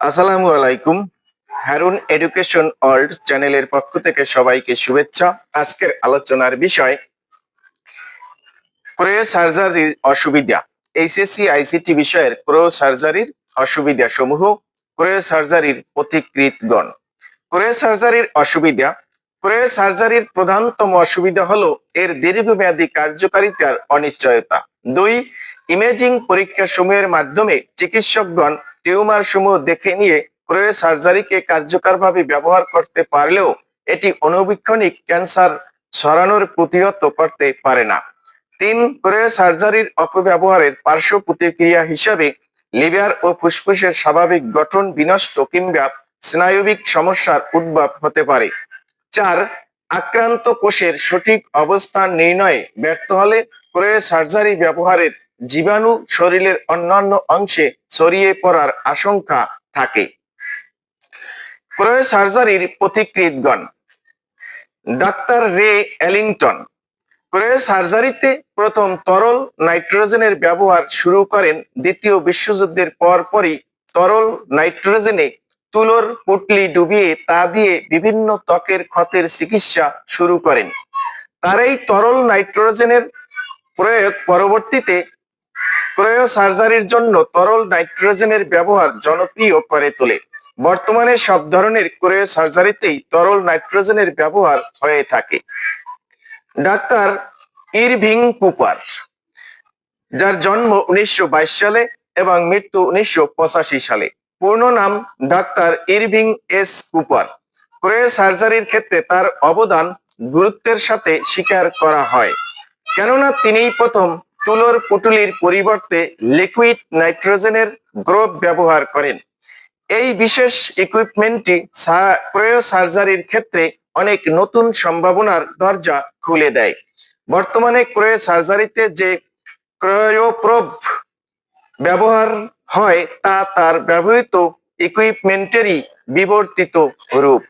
আসসালামু আলাইকুম। Harun education world চ্যানেলের পক্ষ থেকে সবাইকে শুভেচ্ছা। আজকের আলোচনার বিষয় ক্রয় সার্জারির অসুবিধা। এইচএসসি আইসিটি বিষয়ের ক্রয় সার্জারির অসুবিধা সমূহ, ক্রয় সার্জারির পথিকৃতগণ। ক্রয় সার্জারির অসুবিধা। ক্রয় সার্জারির প্রধানতম অসুবিধা হলো এর দীর্ঘমেয়াদী কার্যকারিতার অনিশ্চয়তা। 2. ইমেজিং পরীক্ষা সমূহের মাধ্যমে চিকিৎসকগণ টিউমার সমূহ দেখে নিয়ে ক্রয় সার্জারিকে কার্যকরভাবে ব্যবহার করতে পারলেও এটি অণুবীক্ষণিক ক্যান্সার ছড়ানোর প্রতিহত করতে পারে না। 3. ক্রয় সার্জারির অপব্যবহারের পার্শ্ব প্রতিক্রিয়া হিসাবে লিভার ও ফুসফুসের স্বাভাবিক গঠন বিনষ্ট কিংবা স্নায়বিক সমস্যার উদ্ভব হতে পারে। 4. আক্রান্ত কোষের সঠিক অবস্থান নির্ণয়ে ব্যর্থ হলে ক্রয় সার্জারি ব্যবহারের জীবাণু শরীরের অন্যান্য অংশে ছড়িয়ে পড়ার আশঙ্কা থাকে। ক্রয় সার্জারির পথিকৃতগণ। ডাক্তার রে এলিংটন ক্রয় সার্জারিতে প্রথম তরল নাইট্রোজেনের ব্যবহার শুরু করেন। দ্বিতীয় বিশ্বযুদ্ধের পরপরই তরল নাইট্রোজেনে তুলোর পুঁটলি ডুবিয়ে তা দিয়ে বিভিন্ন ত্বকের ক্ষতের চিকিৎসা শুরু করেন। তার এই তরল নাইট্রোজেনের প্রয়োগ পরবর্তীতে ক্রয় সার্জারির জন্য তরল নাইট্রোজেনের ব্যবহার জনপ্রিয় করে তোলে। বর্তমানে সব ধরনের ক্রয় সার্জারিতেই তরল নাইট্রোজেনের ব্যবহার হয়ে থাকে। ডাক্তার ইরভিং কুপার, যার জন্ম 1922 সালে এবং মৃত্যু 1985 সালে। পূর্ণ নাম ডাক্তার ইরভিং এস কুপার। ক্রয় সার্জারির ক্ষেত্রে তার অবদান গুরুত্বের সাথে স্বীকার করা হয়, কেননা তিনিই প্রথম তুলোর পুঁটুলির পরিবর্তে লিকুইড নাইট্রোজেনের গ্রোভ ব্যবহার করেন। এই বিশেষ ইকুইপমেন্টটি ক্রয় সার্জারির ক্ষেত্রে অনেক নতুন সম্ভাবনার দরজা খুলে দেয়। বর্তমানে ক্রয় সার্জারিতে যে ক্রায়োপ্রোব ব্যবহার হয় তা তার ব্যবহৃত ইকুইপমেন্টেরই বিবর্তিত রূপ।